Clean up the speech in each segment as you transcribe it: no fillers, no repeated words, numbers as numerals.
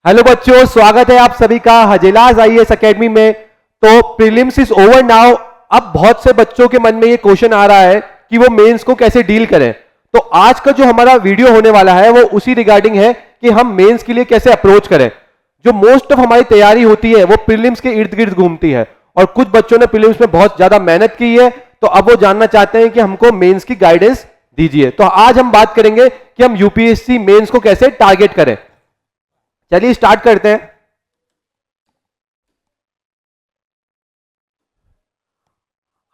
Hello बच्चों, स्वागत है आप सभी का हजेलाज आईएएस एकेडमी में। तो प्रीलिम्स इज ओवर नाउ। अब बहुत से बच्चों के मन में ये क्वेश्चन आ रहा है कि वो मेंस को कैसे डील करें। तो आज का जो हमारा वीडियो होने वाला है वो उसी रिगार्डिंग है कि हम मेंस के लिए कैसे अप्रोच करें। जो मोस्ट ऑफ हमारी तैयारी होती है वो प्रीलिम्स के इर्द गिर्द घूमती है और कुछ बच्चों ने प्रीलिम्स में बहुत ज्यादा मेहनत की है, तो अब वो जानना चाहते हैं कि हमको मेंस की गाइडेंस दीजिए। तो आज हम बात करेंगे कि हम यूपीएससी मेंस को कैसे टारगेट करें। चलिए स्टार्ट करते हैं।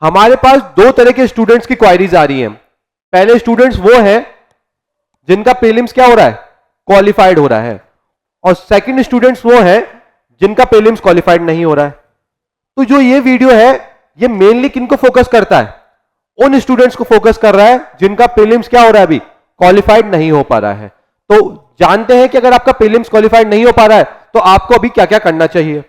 हमारे पास दो तरह के स्टूडेंट्स की क्वायरीज आ रही हैं। पहले स्टूडेंट्स वो हैं जिनका प्रीलिम्स क्या हो रहा है, क्वालिफाइड हो रहा है, और सेकंड स्टूडेंट्स वो हैं जिनका प्रीलिम्स क्वालिफाइड नहीं हो रहा है। तो जो ये वीडियो है ये मेनली किनको फोकस करता है, उन स्टूडेंट्स को फोकस कर रहा है जिनका प्रीलिम्स क्या हो रहा है, अभी क्वालिफाइड नहीं हो पा रहा है। तो जानते हैं कि अगर आपका प्रीलिम्स क्वालिफाइड नहीं हो पा रहा है तो आपको अभी क्या क्या करना चाहिए।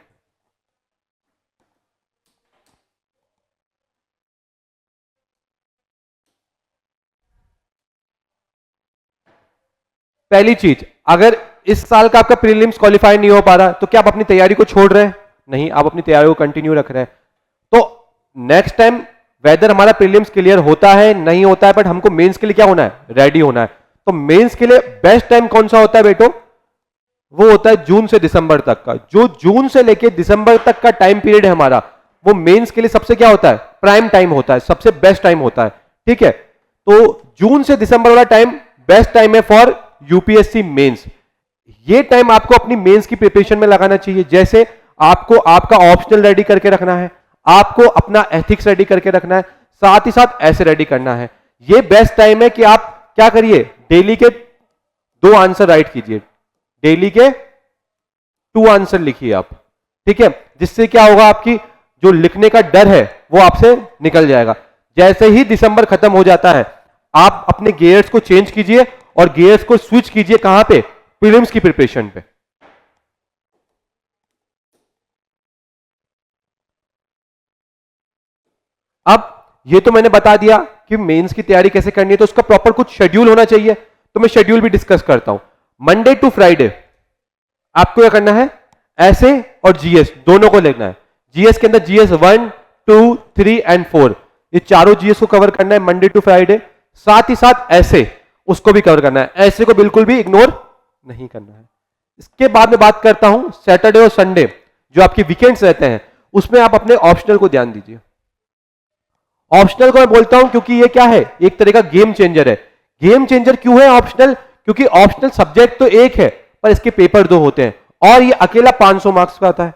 पहली चीज, अगर इस साल का आपका प्रीलिम्स क्वालिफाई नहीं हो पा रहा तो क्या आप अपनी तैयारी को छोड़ रहे हैं? नहीं, आप अपनी तैयारी को कंटिन्यू रख रहे हैं। तो नेक्स्ट टाइम वेदर हमारा प्रीलिम्स क्लियर होता है नहीं होता है, बट हमको मेंस के लिए क्या होना है, रेडी होना है। तो मेंस के लिए बेस्ट टाइम कौन सा होता है बेटो? वो होता है जून से दिसंबर तक का। जो जून से लेके दिसंबर तक का टाइम पीरियड है हमारा, वो मेंस के लिए सबसे क्या होता है, प्राइम टाइम होता है, सबसे बेस्ट टाइम होता है। ठीक है, तो जून से दिसंबर वाला टाइम बेस्ट टाइम है फॉर यूपीएससी मेंस। ये टाइम आपको अपनी मेंस की प्रिपरेशन में लगाना चाहिए। जैसे आपको आपका ऑप्शनल रेडी करके रखना है, आपको अपना एथिक्स रेडी करके रखना है, साथ ही साथ ऐसे रेडी करना है। ये बेस्ट टाइम है कि आप क्या करिए, डेली के 2 आंसर राइट कीजिए, डेली के 2 आंसर लिखिए आप। ठीक है, जिससे क्या होगा, आपकी जो लिखने का डर है वो आपसे निकल जाएगा। जैसे ही दिसंबर खत्म हो जाता है आप अपने गियर्स को चेंज कीजिए और गियर्स को स्विच कीजिए कहां पे, प्रीलिम्स की प्रिपरेशन पे। अब ये तो मैंने बता दिया कि मेंस की तैयारी कैसे करनी है, तो उसका प्रॉपर कुछ शेड्यूल होना चाहिए। तो मैं शेड्यूल भी डिस्कस करता हूं। मंडे टू फ्राइडे आपको क्या करना है, ऐसे और जीएस दोनों को लेना है। जीएस के अंदर जीएस 1, 2, 3 एंड 4, ये चारों जीएस को कवर करना है मंडे टू फ्राइडे। साथ ही साथ ऐसे उसको भी कवर करना है, ऐसे को बिल्कुल भी इग्नोर नहीं करना है। इसके बाद में बात करता हूं सैटरडे और संडे, जो आपके वीकेंड्स रहते हैं, उसमें आप अपने ऑप्शनल को ध्यान दीजिए। ऑप्शनल को मैं बोलता हूं क्योंकि ये क्या है, एक तरह का गेम चेंजर है। गेम चेंजर क्यों है ऑप्शनल? क्योंकि ऑप्शनल सब्जेक्ट तो एक है पर इसके पेपर 2 होते हैं और ये अकेला 500 मार्क्स का आता है।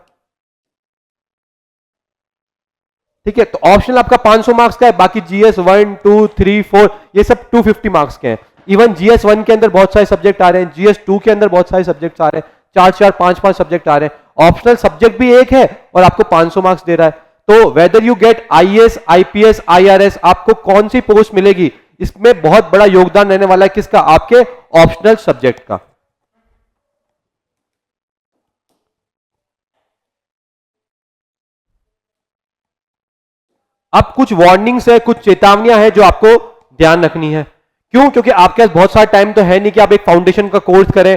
ठीक है, तो ऑप्शनल आपका 500 मार्क्स का है, बाकी जीएस 1, 2, 3, 4 ये सब 250 मार्क्स के हैं। इवन जीएस 1 के अंदर बहुत सारे सब्जेक्ट आ रहे हैं, जीएस 2 के अंदर बहुत सारे सब्जेक्ट आ रहे हैं, 4-4, 5-5 सब्जेक्ट आ रहे हैं। ऑप्शनल सब्जेक्ट भी एक है और आपको 500 मार्क्स दे रहा है। तो whether you get IAS, IPS, IRS, आपको कौन सी पोस्ट मिलेगी, इसमें बहुत बड़ा योगदान रहने वाला है किसका, आपके ऑप्शनल सब्जेक्ट का। अब कुछ वार्निंग्स है, कुछ चेतावनियां हैं जो आपको ध्यान रखनी है। क्यों? क्योंकि आपके पास बहुत सारा टाइम तो है नहीं कि आप एक फाउंडेशन का कोर्स करें,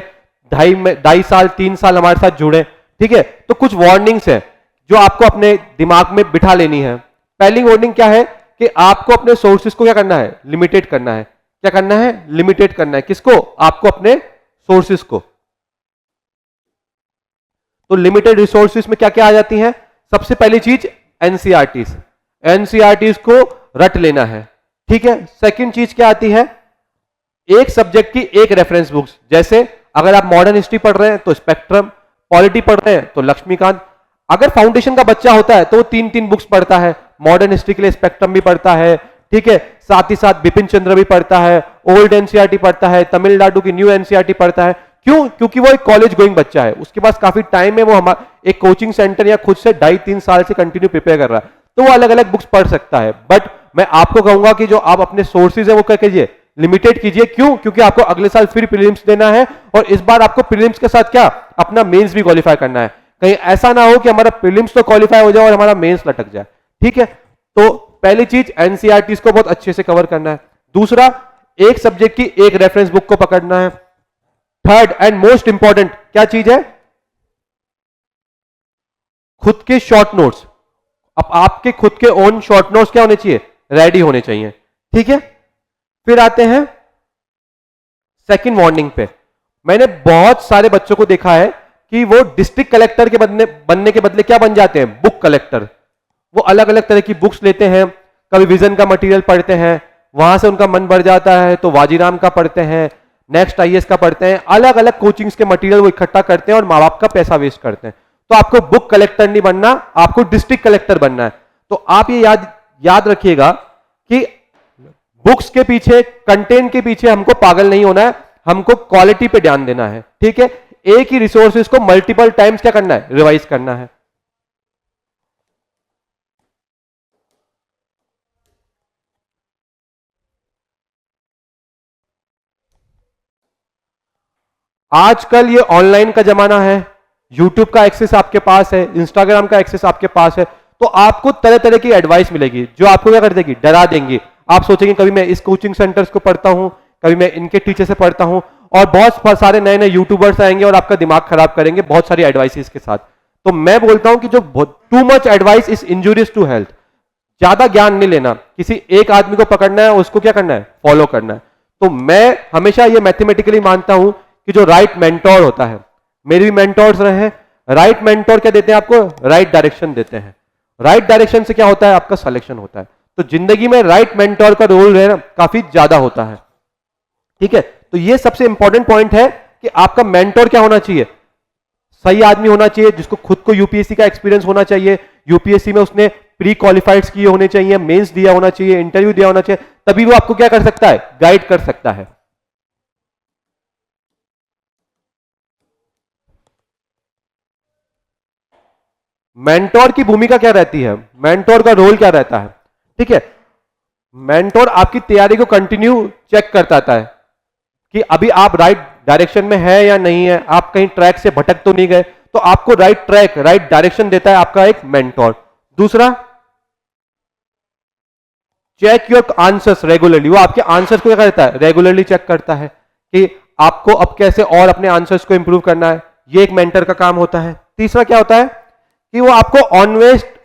2.5 साल 3 साल हमारे साथ जुड़े। ठीक है, तो कुछ वार्निंग्स है जो आपको अपने दिमाग में बिठा लेनी है। पहली वार्निंग क्या है कि आपको अपने सोर्सेज को क्या करना है, लिमिटेड करना है। क्या करना है, लिमिटेड करना है। किसको? आपको अपने सोर्सेज को। तो लिमिटेड रिसोर्सेज में क्या क्या आ जाती हैं? सबसे पहली चीज एनसीईआरटीज, एनसीईआरटीज को रट लेना है। ठीक है, सेकंड चीज क्या आती है, एक सब्जेक्ट की एक रेफरेंस बुक्स। जैसे अगर आप मॉडर्न हिस्ट्री पढ़ रहे हैं तो स्पेक्ट्रम, पॉलिटी पढ़ रहे हैं तो लक्ष्मीकांत। अगर फाउंडेशन का बच्चा होता है तो वो 3-3 बुक्स पढ़ता है, मॉडर्न हिस्ट्री के लिए स्पेक्ट्रम भी पढ़ता है, ठीक है, साथ ही साथ बिपिन चंद्र भी पढ़ता है, ओल्ड एनसीईआरटी पढ़ता है, तमिलनाडु की न्यू एनसीईआरटी पढ़ता है। क्यों? क्योंकि वो एक कॉलेज गोइंग बच्चा है, उसके पास काफी टाइम है, वो हमारा एक कोचिंग सेंटर या खुद से 2.5-3 साल से कंटिन्यू प्रिपेयर कर रहा है, तो वो अलग अलग बुक्स पढ़ सकता है। बट मैं आपको कहूंगा कि जो आप अपने सोर्सेज है वो क्या कीजिए, लिमिटेड कीजिए। क्यों? क्योंकि आपको अगले साल फिर प्रीलिम्स देना है और इस बार आपको प्रीलिम्स के साथ क्या, अपना मेंस भी क्वालिफाई करना है। कहीं ऐसा ना हो कि हमारा प्रीलिम्स तो क्वालिफाई हो जाए और हमारा मेंस लटक जाए। ठीक है, तो पहली चीज एनसीईआरटी को बहुत अच्छे से कवर करना है। दूसरा, एक सब्जेक्ट की एक रेफरेंस बुक को पकड़ना है। थर्ड एंड मोस्ट इंपॉर्टेंट क्या चीज है, खुद के शॉर्ट नोट्स, अब आपके खुद के ओन शॉर्ट नोट्स क्या होने चाहिए, रेडी होने चाहिए, ठीक है। फिर आते हैं सेकंड वार्निंग पे। मैंने बहुत सारे बच्चों को देखा है कि वो डिस्ट्रिक्ट कलेक्टर के बनने के बदले क्या बन जाते हैं, बुक कलेक्टर। वो अलग अलग तरह की बुक्स लेते हैं, कभी विजन का मटेरियल पढ़ते हैं, वहां से उनका मन भर जाता है तो वाजीराम का पढ़ते हैं, नेक्स्ट आईएएस का पढ़ते हैं, अलग अलग कोचिंग्स के मटेरियल वो इकट्ठा करते हैं और माँ बाप का पैसा वेस्ट करते हैं। तो आपको बुक कलेक्टर नहीं बनना, आपको डिस्ट्रिक्ट कलेक्टर बनना है। तो आप ये याद रखिएगा कि बुक्स के पीछे, कंटेंट के पीछे हमको पागल नहीं होना है, हमको क्वालिटी पे ध्यान देना है, ठीक है। एक ही रिसोर्सेज को मल्टीपल टाइम्स क्या करना है, रिवाइज करना है। आजकल ये ऑनलाइन का जमाना है, यूट्यूब का एक्सेस आपके पास है, इंस्टाग्राम का एक्सेस आपके पास है, तो आपको तरह तरह की एडवाइस मिलेगी जो आपको क्या कर देगी, डरा देंगी। आप सोचेंगे कभी मैं इस कोचिंग सेंटर्स को पढ़ता हूं, कभी मैं इनके टीचर से पढ़ता हूं, और बहुत सारे नए नए यूट्यूबर्स आएंगे और आपका दिमाग खराब करेंगे बहुत सारी एडवाइसेस के साथ। तो मैं बोलता हूं कि जो too much advice is injurious to health. ज्यादा ज्ञान नहीं लेना, किसी एक आदमी को पकड़ना है, उसको क्या करना है, फॉलो करना है। तो मैं हमेशा ये मैथमेटिकली मानता हूं कि जो राइट मेंटोर होता है, मेरे भी मेंटोर्स रहे हैं, राइट मेंटोर क्या देते हैं आपको, राइट डायरेक्शन देते हैं। राइट डायरेक्शन से क्या होता है, आपका सिलेक्शन होता है। तो जिंदगी में राइट मेंटोर का रोल है ना, काफी ज्यादा होता है, ठीक है। तो ये सबसे इंपॉर्टेंट पॉइंट है कि आपका मेंटोर क्या होना चाहिए, सही आदमी होना चाहिए, जिसको खुद को यूपीएससी का एक्सपीरियंस होना चाहिए, यूपीएससी में उसने प्री क्वालिफाइड किए होने चाहिए, मेंस दिया होना चाहिए, इंटरव्यू दिया होना चाहिए, तभी वो आपको क्या कर सकता है, गाइड कर सकता है। मेंटोर की भूमिका क्या रहती है, मेंटोर का रोल क्या रहता है, ठीक है। मेंटोर आपकी तैयारी को कंटिन्यू चेक करता है कि अभी आप राइट डायरेक्शन में है या नहीं है, आप कहीं ट्रैक से भटक तो नहीं गए। तो आपको राइट ट्रैक, राइट डायरेक्शन देता है आपका एक मेंटोर। दूसरा, चेक योर आंसर्स रेगुलरली। वो आपके आंसर्स को क्या करता है, रेगुलरली चेक करता है कि आपको अब कैसे और अपने आंसर्स को इंप्रूव करना है। ये एक मेंटर का काम होता है। तीसरा क्या होता है कि वो आपको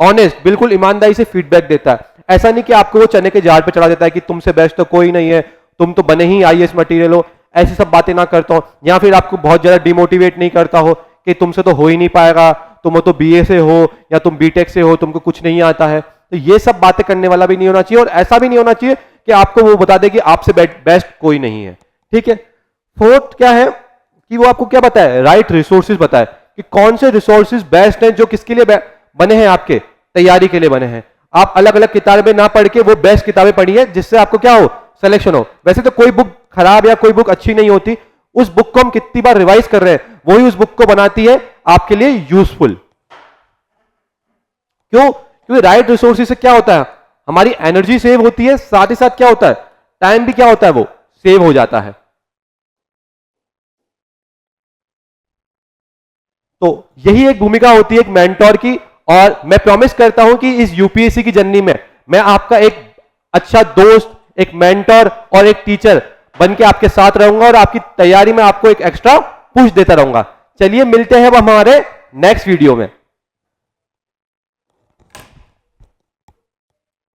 ऑनेस्ट बिल्कुल ईमानदारी से फीडबैक देता है। ऐसा नहीं कि आपको वो चने के झाड़ पे चढ़ा देता है कि तुमसे बेस्ट तो कोई नहीं है, तुम तो बने ही आईएएस मटेरियल हो, ऐसी सब बातें ना करता हो। या फिर आपको बहुत ज्यादा डिमोटिवेट नहीं करता हो कि तुमसे तो हो ही नहीं पाएगा, तुम तो बीए से हो या तुम बीटेक से हो, तुमको कुछ नहीं आता है। तो ये सब बातें करने वाला भी नहीं होना चाहिए, और ऐसा भी नहीं होना चाहिए कि आपको वो बता दे कि आपसे बेस्ट कोई नहीं है, ठीक है। फोर्थ क्या है कि वो आपको क्या बताए, राइट रिसोर्सेज बताए कि कौन से रिसोर्सेज बेस्ट हैं, जो किसके लिए बने हैं, आपके तैयारी के लिए बने हैं। आप अलग अलग किताबें ना पढ़ के वो बेस्ट किताबें पढ़िए जिससे आपको क्या हो, सिलेक्शन हो। वैसे तो कोई बुक खराब या कोई बुक अच्छी नहीं होती, उस बुक को हम कितनी बार रिवाइज कर रहे हैं वही उस बुक को बनाती है आपके लिए यूजफुल। क्यों? क्योंकि राइट रिसोर्सेज से क्या होता है, हमारी एनर्जी सेव होती है, साथ ही साथ क्या होता है, टाइम भी क्या होता है, वो सेव हो जाता है। तो यही एक भूमिका होती है एक मेंटोर की, और मैं प्रॉमिस करता हूं कि इस यूपीएससी की जर्नी में मैं आपका एक अच्छा दोस्त, एक मेंटोर और एक टीचर बन के आपके साथ रहूंगा, और आपकी तैयारी में आपको एक एक्स्ट्रा पुश देता रहूंगा। चलिए मिलते हैं अब हमारे नेक्स्ट वीडियो में।